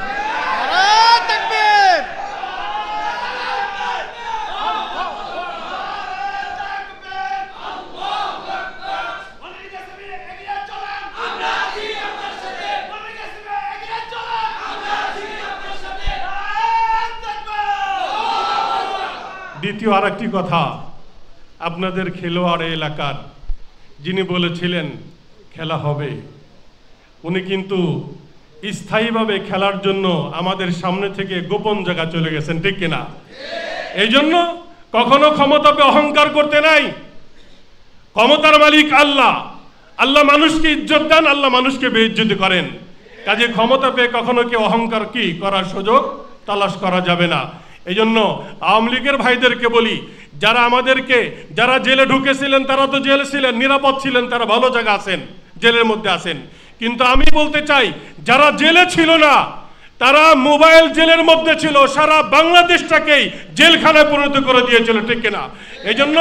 দ্বিতীয় আরেকটি কথা, আপনাদের খেলোয়াড় এলাকার যিনি বলেছিলেন খেলা হবে, উনি কিন্তু স্থায়ীভাবে খেলার জন্য আমাদের সামনে থেকে গোপন জায়গা চলে গেছেন, ঠিক কিনা? এই জন্য কখনো ক্ষমতাকে অহংকার করতে নাই। ক্ষমতার মালিক আল্লাহ। আল্লাহ মানুষকে ইজ্জত দেন, আল্লাহ মানুষকে বেইজ্জতি করেন। কাজে ক্ষমতা পেয়ে কখনো কেউ অহংকার কি করার সুযোগ তালাশ করা যাবে না। এই জন্য আওয়ামী লীগের ভাইদেরকে বলি, যারা জেলে ঢুকেছিলেন তারা তো জেলে ছিলেন, নিরাপদ ছিলেন, তারা ভালো জায়গা আছেন, জেলের মধ্যে আছেন। কিন্তু আমি বলতে চাই, যারা জেলে ছিল না, তারা মোবাইল জেলের মধ্যে ছিল, সারা বাংলাদেশটাকেই জেলখানায় পরিণত করে দিয়েছিল, ঠিক কিনা? এই জন্য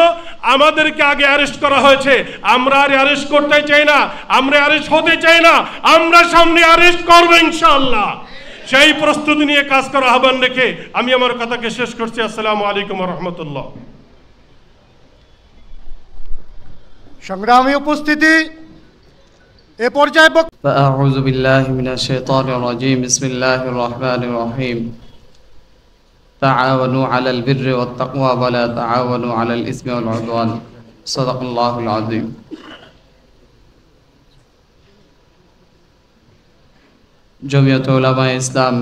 আমাদেরকে আগে অ্যারেস্ট করা হয়েছে, আমরা আর অ্যারেস্ট করতে চাই না, আমরা অ্যারেস্ট হতে চাই না, আমরা সামনে অ্যারেস্ট করবো ইনশাআল্লাহ। সেই প্রস্তুতি নিয়ে কাজ করার আহ্বান রেখে আমি আমার কথাকে শেষ করছি। আসসালামু আলাইকুম ওয়া রাহমাতুল্লাহ। সংগ্রামী উপস্থিতি, এ পর্যায়ে فأعوذ بالله من الشيطان الرجيم بسم الله الرحمن الرحيم تعاونوا على البر والتقوى ولا تعاونوا على الإثم والعدوان صدق الله العظيم। জমিয়ত উলামায়ে ইসলাম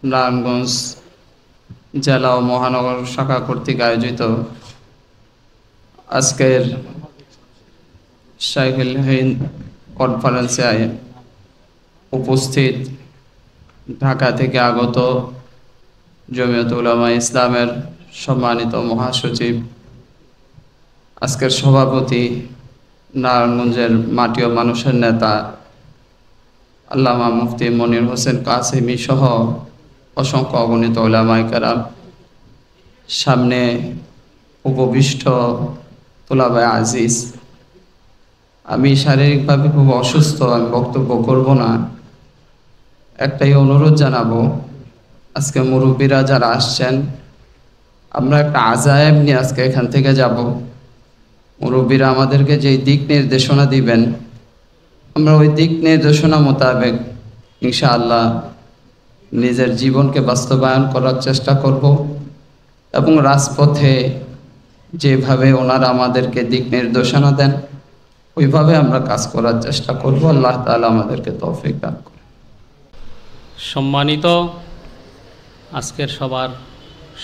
নারায়ণগঞ্জ জেলা ও মহানগর শাখা কর্তৃক আয়োজিত আজকের শাইখুল হিন্দ কনফারেন্সে উপস্থিত ঢাকা থেকে আগত জমিয়ত উলামায়ে ইসলামের সম্মানিত মহাসচিব, আজকের সভাপতি, নারায়ণগঞ্জের মাটি ও মানুষের নেতা আল্লামা মুফতি মনির হোসেন কাসেমি সহ অসংখ্য অগণিত উলামায়ে কেরাম, সামনে উপবিষ্ট তোলাবায়ে আজিজ, আমি শারীরিকভাবে খুব অসুস্থ, আমি বক্তব্য করব না। একটাই অনুরোধ জানাবো, আজকে মুরব্বীরা যারা আসছেন, আমরা একটা আজায়েব নিয়ে আজকে এখান থেকে যাব। মুরব্বীরা আমাদেরকে যেই দিক নির্দেশনা দিবেন, আমরা ওই দিক নির্দেশনা মোতাবেক ইনশাআল্লাহ নিজের জীবনকে বাস্তবায়ন করার চেষ্টা করব এবং রাজপথে যেভাবে ওনারা আমাদেরকে দিক নির্দেশনা দেন ওইভাবে আমরা কাজ করার চেষ্টা করব। আল্লাহ তাআলা আমাদেরকে তৌফিক দান করুন। সম্মানিত আজকের সবার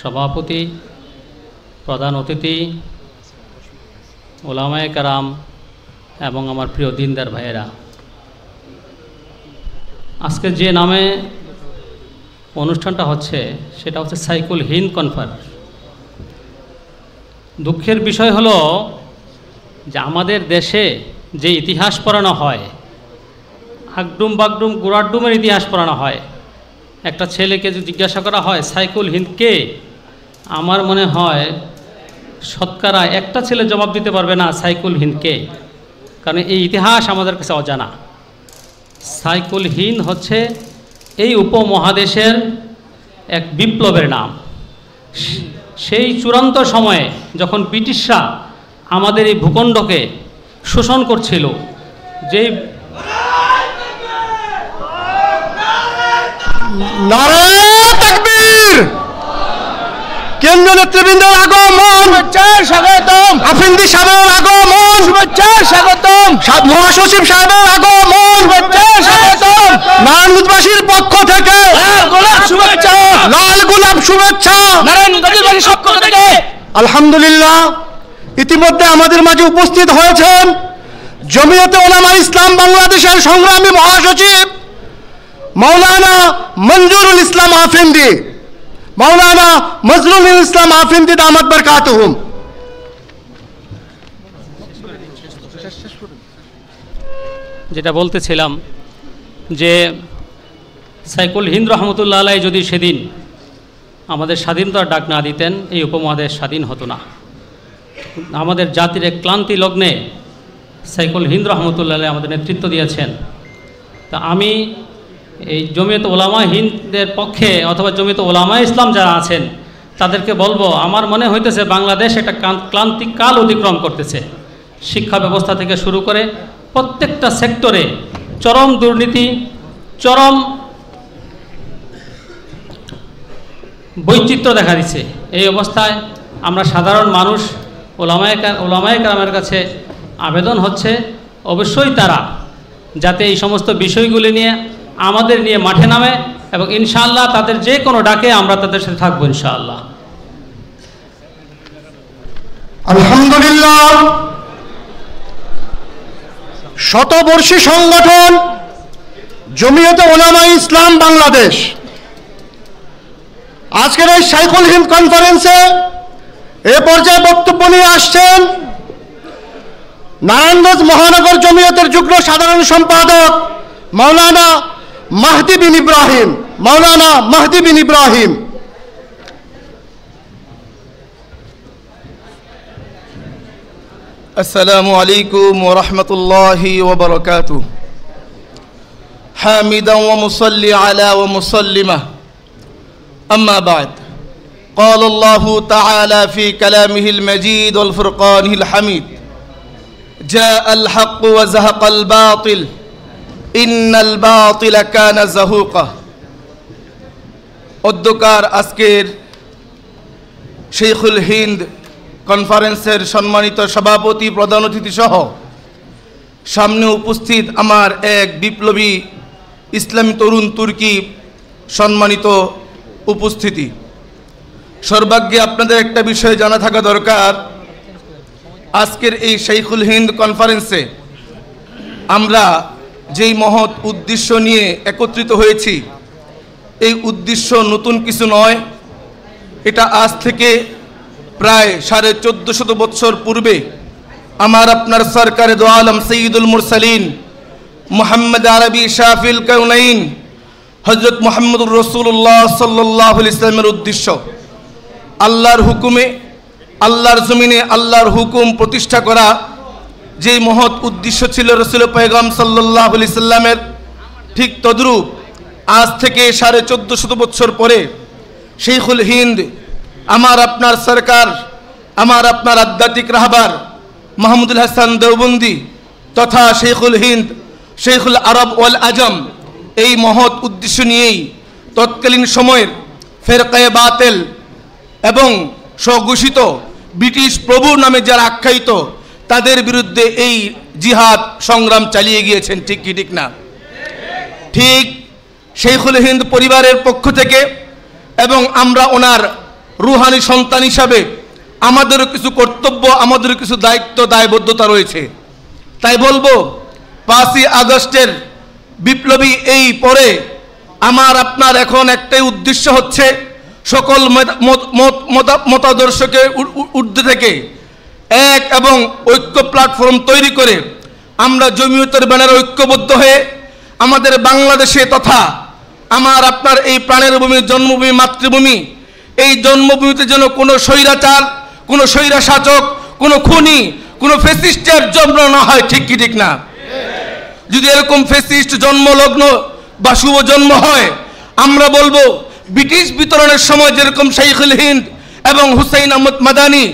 সভাপতি, প্রধান অতিথি, ওলামায়ে কেরাম এবং আমার প্রিয় দিনদার ভাইয়েরা, আজকে যে নামে অনুষ্ঠানটা হচ্ছে সেটা হচ্ছে সাইকুল হিন্দ কনফারেন্স। দুঃখের বিষয় হলো যে আমাদের দেশে যে ইতিহাস পড়ানো হয়, আগডুম বাগডুম গুড়াডুমের ইতিহাস পড়ানো হয়, একটা ছেলেকে যদি জিজ্ঞাসা করা হয় সাইকুল হিন্দ কে, আমার মনে হয় শতকরা একটা ছেলে জবাব দিতে পারবে না সাইকুল হিন্দ কে, কারণ এই ইতিহাস আমাদের কাছে অজানা। সাইকুল হিন্দ হচ্ছে এই উপমহাদেশের এক বিপ্লবের নাম। সেই চূড়ান্ত সময়ে যখন ব্রিটিশরা আমাদের এই ভূখণ্ডকে শোষণ করছিল, যেই কেন্দ্রীয় নেতৃবৃন্দের আগমন, স্বাগতম, আফিন্দি সাহেবের আগমন, স্বাগতম, মহাসচিব সাহেবের আগমন, স্বাগতম, নারায়ণগঞ্জবাসীর পক্ষ থেকে শুভেচ্ছা, লাল গোলাপ শুভেচ্ছা নারায়ণগঞ্জবাসীর পক্ষ থেকে। আলহামদুলিল্লাহ, ইতিমধ্যে আমাদের মাঝে উপস্থিত হয়েছেন জমিয়তে উলামায়ে ইসলাম বাংলাদেশের সংগ্রামী মহাসচিব মাওলানা মঞ্জুরুল ইসলাম আফিন্দি, মাওলানা মজলুল ইসলাম আফিন্দি দামাত বরকাতুহুম। যেটা বলতেছিলাম যে সাইকুল হিন্দ রহমতুল্লাহ আলাই যদি সেদিন আমাদের স্বাধীনতার ডাক না দিতেন, এই উপমহাদেশ স্বাধীন হতো না। আমাদের জাতির এক ক্লান্তি লগ্নে সাইকুল হিন্দ রহমতুল্লাহ আলাই আমাদের নেতৃত্ব দিয়েছেন। তা আমি এই জমিয়ত উলামা হিন্দের পক্ষে অথবা জমিয়ত উলামা ইসলাম যারা আছেন তাদেরকে বলবো, আমার মনে হইতেছে বাংলাদেশ একটা ক্লান্তিক কাল অতিক্রম করতেছে। শিক্ষা ব্যবস্থা থেকে শুরু করে প্রত্যেকটা সেক্টরে চরম দুর্নীতি, চরম বৈচিত্র্য দেখা দিচ্ছে। এই অবস্থায় আমরা সাধারণ মানুষ ওলামায়ে কেরামের কাছে আবেদন হচ্ছে অবশ্যই তারা যাতে এই সমস্ত বিষয়গুলি নিয়ে আমাদের নিয়ে মাঠে নামে এবং ইনশাআল্লাহ তাদের যে কোনো ডাকে আমরা তাদের সাথে থাকবো ইনশাআল্লাহ। আলহামদুলিল্লাহ, শতবর্ষী সংগঠন জমিয়তে উলামায়ে ইসলাম বাংলাদেশ আজকের এই সাইকুল হিন্দ কনফারেন্সে এ পর্যায়ে বক্তব্য নিয়ে আসছেন নারায়ণগঞ্জ মহানগর জমিয়তের যুগ্ম সাধারণ সম্পাদক মাওলানা মাহদি বিন ইব্রাহিম। মাওলানা মাহদি বিন ইব্রাহিম। السلام عليكم ورحمة الله وبركاته. حامدا ومصلي على ومسلمه أما بعد قال الله تعالى في كلامه المجيد والفرقانه الحميد جاء الحق وزهق الباطل إن الباطل كان زهوقا অধ্যকার আজকের শেখুল হিন্দ কনফারেন্সের সম্মানিত সভাপতি প্রধান অতিথি সহ সামনে উপস্থিত আমার এক বিপ্লবী ইসলামী তরুণ তুর্কি সম্মানিত উপস্থিতি, সর্বাগ্যে আপনাদের একটা বিষয় জানা থাকা দরকার। আজকের এই শেখুল হিন্দ কনফারেন্সে আমরা যেই মহৎ উদ্দেশ্য নিয়ে একত্রিত হয়েছি, এই উদ্দেশ্য নতুন কিছু নয়। এটা আজ থেকে প্রায় 1450 বছর পূর্বে আমার আপনার সরকারে দো আলম সঈদুল মুরসালিন মুহাম্মদ আরবি শাফিল কাউনাইন হযরত মুহাম্মদুর রাসূলুল্লাহ সাল্লাল্লাহু আলাইহি ওয়াসাল্লামের উদ্দেশ্য আল্লাহর হুকুমে আল্লাহর জমিনে আল্লাহর হুকুম প্রতিষ্ঠা করা, যেই মহৎ উদ্দেশ্য ছিল রাসূল পয়গম্বর সাল্লাল্লাহু আলাইহি ওয়াসাল্লামের, ঠিক তদ্রূপ আজ থেকে 1450 বছর পরে শেখুল হিন্দ আমার আপনার সরকার, আমার আপনার আধ্যাত্মিক রাহবার মাহমুদুল হাসান দেওবন্দি তথা শেখুল হিন্দ শেখুল আরব ওয়াল আজম, এই মহৎ উদ্দেশ্য নিয়েই তৎকালীন সময়ের ফেরকায়ে বাতিল এবং স্বঘোষিত ব্রিটিশ প্রভু নামে যারা আখ্যায়িত, তাদের বিরুদ্ধে এই জিহাদ সংগ্রাম চালিয়ে গিয়েছেন। ঠিক কি ঠিক না? ঠিক শেখুল হিন্দ পরিবারের পক্ষ থেকে এবং আমরা ওনার রুহানি সন্তান হিসাবে আমাদেরও কিছু কর্তব্য, আমাদেরও কিছু দায়িত্ব দায়বদ্ধতা রয়েছে। তাই বলবো 5ই আগস্টের বিপ্লবী এই পরে আমার আপনার এখন একটাই উদ্দেশ্য হচ্ছে সকল মতাদর্শকে ঊর্ধ্বে থেকে এক এবং ঐক্য প্ল্যাটফর্ম তৈরি করে আমরা জমিয়তের ব্যানারে ঐক্যবদ্ধ হয়ে আমাদের বাংলাদেশে তথা আমার আপনার এই প্রাণের ভূমি, জন্মভূমি, মাতৃভূমি, এই জন্মভূমিতে যেন কোনো স্বৈরাচার, কোনো স্বৈরাশাসক, কোনো খুনি, কোনো ফ্যাসিস্টের জন্ম না হয়। ঠিক কি ঠিক না? যদি এরকম ফ্যাসিস্ট জন্মলগ্ন বা শুভ জন্ম হয়, আমরা বলবো ব্রিটিশ বিতরণের সময় যেরকম শেখুল হিন্দ এবং হুসাইন আহমদ মাদানি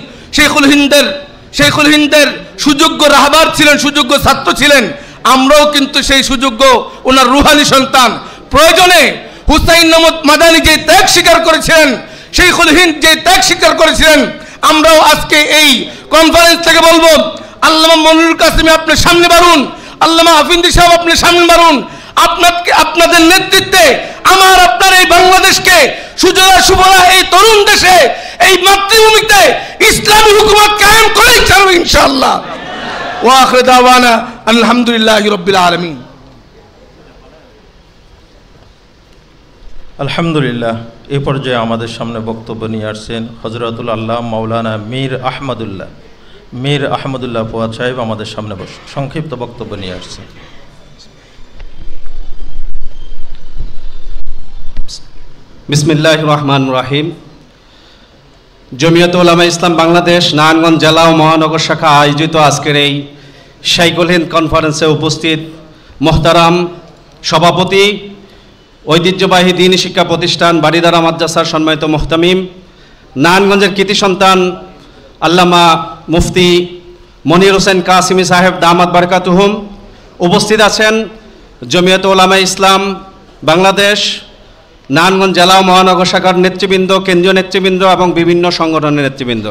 শেখুল হিন্দের সুযোগ্য রাহবার ছিলেন, সুযোগ্য ছাত্র ছিলেন, আমরাও কিন্তু সেই সুযোগ্য ওনার রুহানি সন্তান। প্রয়োজনে হুসাইন আহমদ মাদানি যে ত্যাগ স্বীকার করেছিলেন, শেখুল হিন্দ যে ত্যাগ স্বীকার করেছিলেন, আমরাও আজকে এই কনফারেন্স থেকে বলবো আল্লামা মনিরুল কাসেমি আপনি সামনে বাড়ুন, আল্লামা হাফিজি সাহেব আপনি সামনে বাড়ুন। আপনাদের নেতৃত্বে আমার আপনার এই বাংলাদেশকে সুজলা সুফলা এই তরুণ দেশে, এই মাতৃভূমিতে ইসলামী হুকুমত কায়েম করে ছাড়বো ইনশাআল্লাহ। ওয়া আখিরু দাওয়ানা আলহামদুলিল্লাহি রাব্বিল আলামিন। আলহামদুলিল্লাহ। এই পর্যায়ে আমাদের সামনে বক্তব্য নিয়ে আসছেন হযরতুল আল্লাহ মাওলানা মীর আহমদুল্লাহ ফুয়াদ সাহেব আমাদের সামনে সংক্ষিপ্ত বক্তব্য নিয়ে আসছেন। বিসমিল্লাহির রহমানির রহিম। জমিয়তে উলামা ইসলাম বাংলাদেশ নারায়ণগঞ্জ জেলা ও মহানগর শাখা আয়োজিত আজকের এই শেখুল হিন্দ কনফারেন্সে উপস্থিত মোহতারাম সভাপতি, ঐতিহ্যবাহী দ্বীনি শিক্ষা প্রতিষ্ঠান বাড়িদারা মাদ্রাসার সম্মানিত মুহতামিম, নারায়ণগঞ্জের কৃতি সন্তান আল্লামা মুফতি মনির হোসেন কাসেমি সাহেব দামাত বারকাতুহুম, উপস্থিত আছেন জমিয়তে উলামা ইসলাম বাংলাদেশ নারায়ণগঞ্জ জেলা ও মহানগর শাখার নেতৃবৃন্দ, কেন্দ্রীয় নেতৃবৃন্দ এবং বিভিন্ন সংগঠনের নেতৃবৃন্দ।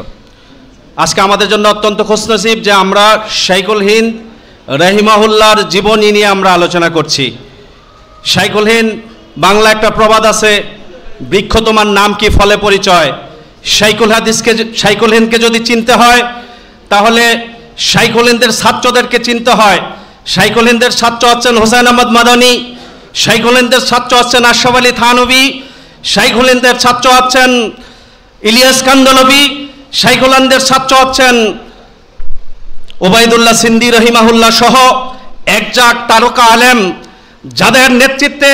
আজকে আমাদের জন্য অত্যন্ত খুশনসিব যে আমরা শেখুল হিন্দ রহিমাহুল্লাহর জীবনী নিয়ে আমরা আলোচনা করছি। শেখুল হিন্দ বাংলা একটা প্রবাদ আছে, বৃক্ষ তোমার নাম কি ফলে পরিচয়। শেখুল হিন্দকে যদি চিনতে হয় তাহলে শেখুল হিন্দের ছাত্রদেরকে চিনতে হয়। শেখুল হিন্দের ছাত্র হচ্ছেন হুসাইন আহমদ মাদানি, শেখুল হিন্দের ছাত্র হচ্ছেন আশরাফ আলী থানভী, শেখুল হিন্দের ছাত্র হচ্ছেন ইলিয়াস কান্দলভী, শেখুল হিন্দের ছাত্র হচ্ছেন ওবায়দুল্লাহ সিন্দি রহিমাহুল্লাহ সহ একজাক তারকা আলেম, যাদের নেতৃত্বে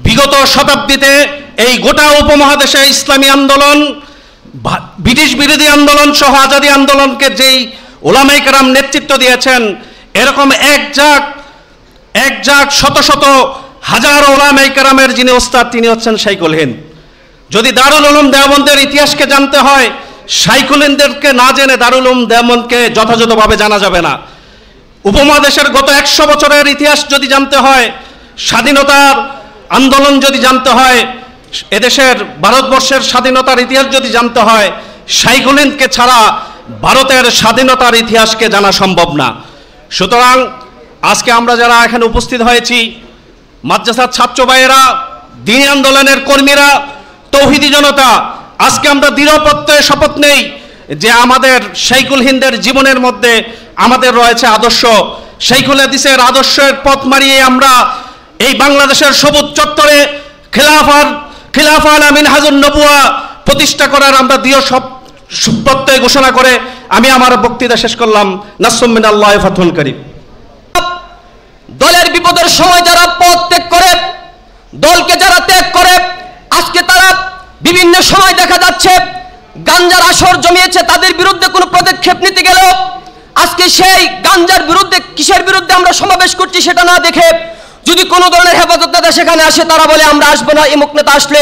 বিগত শতাব্দীতে এই গোটা উপমহাদেশে ইসলামী আন্দোলন, ব্রিটিশ বিরোধী আন্দোলন সহ আজাদী আন্দোলনকে যেই ওলামায়ে কেরাম নেতৃত্ব দিয়েছেন, এরকম একজাক শত শত হাজার ওলামায়ে কেরামের যিনি ওস্তাদ তিনি হচ্ছেন শাইখুল হিন্দ। যদি দারুল উলুম দেওবন্দের ইতিহাসকে জানতে হয়, শাইখুল হিন্দেরকে না জেনে দারুল উলুম দেওবন্দকে যথাযথভাবে জানা যাবে না। উপমহাদেশের গত 100 বছরের ইতিহাস যদি জানতে হয়, স্বাধীনতার আন্দোলন যদি জানতে হয়, এদেশের ভারতবর্ষের স্বাধীনতার ইতিহাস যদি জানতে হয়, শাইখুল হিন্দকে ছাড়া ভারতের স্বাধীনতার ইতিহাসকে জানা সম্ভব না। সুতরাং আজকে আমরা যারা এখানে উপস্থিত হয়েছি, মাদ্রাসার ছাত্র ভাইয়েরা, দ্বীনি আন্দোলনের কর্মীরা, তৌহিদি জনতা, আজকে আমরা দৃঢ় প্রত্যয়ে শপথ নেই যে আমাদের শাইখুল হিন্দের জীবনের মধ্যে আমাদের রয়েছে আদর্শ। শাইখুল হাদিসের আদর্শের পথ মারিয়ে আমরা এই বাংলাদেশের সবুজ চত্বরে খিলাফা আলা মিনহাজুন নবুয়া প্রতিষ্ঠা করার আমরা দৃঢ় প্রত্যয় ঘোষণা করে আমি আমার বক্তৃতা শেষ করলাম। নাসরুম মিনাল্লাহি ওয়া ফাতহুন কারীম। দলের বিপদের সময় যারা পথ ত্যাগ করে, দলকে যারা ত্যাগ করে, আজকে তারা বিভিন্ন সময় দেখা যাচ্ছে গাঞ্জার আসর জমিয়েছে, তাদের বিরুদ্ধে কোনো পদক্ষেপ নিতে গেলেও আজকে সেই গাঞ্জার বিরুদ্ধে কিসের বিরুদ্ধে আমরা সমাবেশ করছি সেটা না দেখে যদি কোনো ধরনের হেফাজত নেতা সেখানে আসে, তারা বলে আমরা আসবো না। ইমুক নেতা আসলে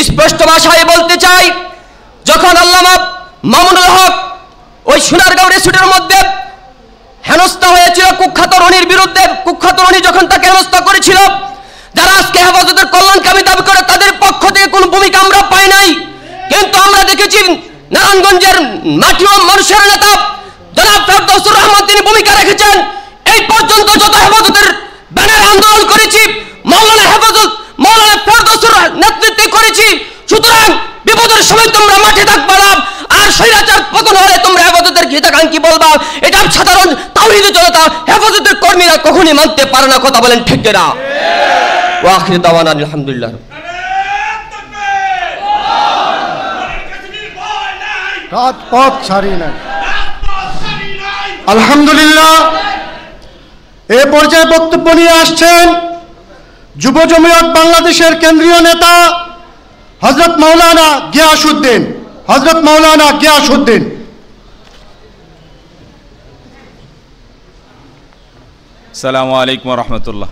স্পষ্ট ভাষায় বলতে চাই, যখন আল্লামা মামুনুল হক ওই সোনারগাঁও রেসিডের মধ্যে হেনস্থা হয়েছিল কুখ্যাত রনির বিরুদ্ধে, কুখ্যাত রনি যখন তাকে হেনস্থা করেছিল, যারা আজকে হেফাজতের কল্যাণকামী দাবি করে তাদের পক্ষ থেকে কোনো ভূমিকা আমরা পাই নাই। কিন্তু আমরা দেখেছি নারায়ণগঞ্জের মাটি ও মানুষের নেতা জনাব ফেরদৌসুর রহমান তিনি ভূমিকা রেখেছেন। এই পর্যন্ত যত হেফাজতের ব্যানার আন্দোলন করেছি মাওলানা ফেরদৌসুর নেতৃত্বে করেছি। সুতরাং বিপদের সময় তোমরা মাঠে থাকবা না, আর স্বৈরাচার পতন হলে তোমরা হেফাজতের হিতাকাঙ্ক্ষী বলবা। এটা সাধারণ তাওহীদি জনতা, হেফাজতের কর্মীরা কখনই মানতে পারে না। কথা বলেন ঠিক না? ওয়া আখিরু দাওয়ানা আলহামদুলিল্লাহ। পথ ছাড়ি নাই। আলহামদুলিল্লাহ। এ পর্যায়ে বক্তব্য নিয়ে আসছেন যুব জমিয়ত বাংলাদেশের কেন্দ্রীয় নেতা হযরত মাওলানা গিয়াসউদ্দিন। হযরত মাওলানা গিয়াসউদ্দিন। আসসালামু আলাইকুম ওয়া রাহমাতুল্লাহ।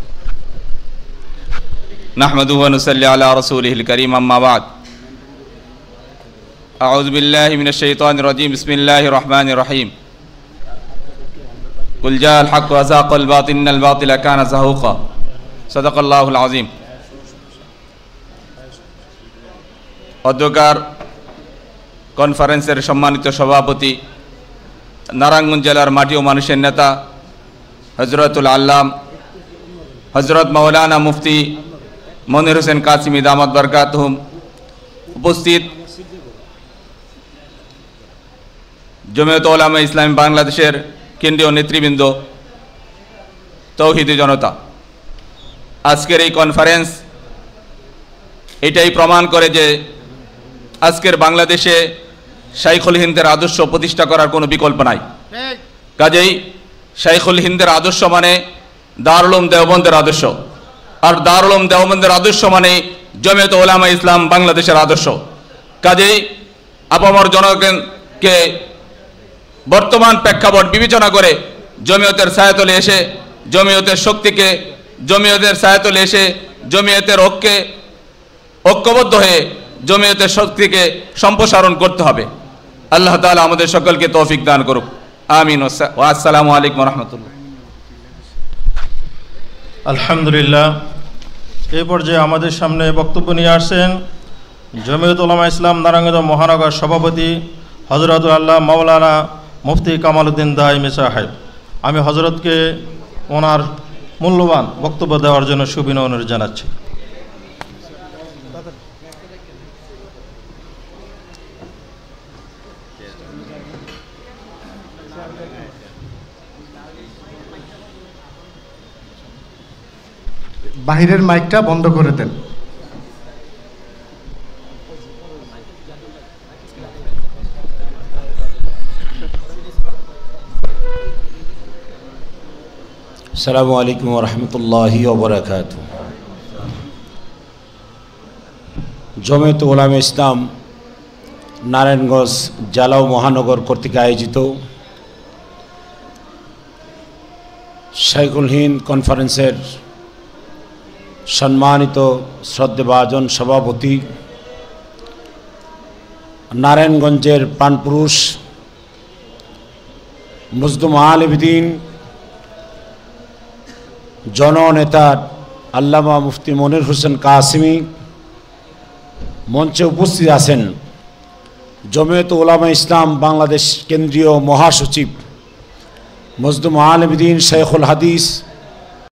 নাহমাদুহু ওয়া নুসাল্লি আলা রাসূলিহিল কারীম, আম্মা বা'দ। আউযু বিল্লাহি মিনাশ শাইতানির রাজীম। বিসমিল্লাহির রহমানির রহিম। কুল জাআল হক ওয়া যাকাল বাতিল ইন্নাল বাতিলা কানা যাহুকা। সাদাকাল্লাহুল আযীম। অধ্যকার কনফারেন্সের সম্মানিত সভাপতি, নারায়ণগঞ্জ জেলার মাটি ও মানুষের নেতা হযরতুল আল্লাম হযরত মাওলানা মুফতি মনির হোসেন কাসিমি দামাত বরকাতুহুম, উপস্থিত জমিয়ত উলামা ইসলামী বাংলাদেশের কেন্দ্রীয় নেতৃবৃন্দ, তৌহিদি জনতা, আজকের এই কনফারেন্স এটাই প্রমাণ করে যে আজকের বাংলাদেশে শাইখুল হিন্দের আদর্শ প্রতিষ্ঠা করার কোনো বিকল্প নাই। কাজেই শাইখুল হিন্দের আদর্শ মানে দারুল উলুম দেওবন্দের আদর্শ, আর দারুল উলুম দেওবন্দের আদর্শ মানে জমিয়ত উলামা ইসলাম বাংলাদেশের আদর্শ। কাজেই আপামর জনগণকে বর্তমান প্রেক্ষাপট বিবেচনা করে জমিয়তের ছায়াতলে এসে, জমিয়তের শক্তিকে, জমিয়তের ছায়াতলে এসে জমিয়তের ঐক্যবদ্ধ হয়ে জমিয়তের শক্তিকে সম্প্রসারণ করতে হবে। আল্লাহ তাআলা আমাদের সকলকে তৌফিক দান করুক। আমিন। আসসালামু আলাইকুম ওয়া রাহমাতুল্লাহ। আলহামদুলিল্লাহ। এই পর্যায়ে আমাদের সামনে বক্তব্য নিয়ে আসছেন জমিয়ত উলামা ইসলাম নারায়ণগঞ্জ মহানগর সভাপতি হযরতুল আল্লাহ মাওলানা মুফতি কামাল উদ্দিন দাইমি সাহেব। আমি হযরতকে ওনার মূল্যবান বক্তব্য দেওয়ার জন্য সুবিনয় অনুরোধ জানাচ্ছি। বাহিরের মাইকটা বন্ধ করে দেন। আসসালামু আলাইকুম ওয়া রাহমাতুল্লাহি ওয়া বারাকাতুহু। জমিয়ত উলামা ইসলাম নারায়ণগঞ্জ জেলা ও মহানগর কর্তৃক আয়োজিত শাইখুল হিন্দ কনফারেন্সের সম্মানিত শ্রদ্ধেভাজন সভাপতি, নারায়ণগঞ্জের প্রাণপুরুষ মজলুম আলেমদ্দিন জননেতা আল্লামা মুফতি মনির হোসেন কাসিমি, মঞ্চে উপস্থিত আছেন জমিয়ত উলামা ইসলাম বাংলাদেশ কেন্দ্রীয় মহাসচিব মজলুম আলেমদ্দিন শেখুল হাদিস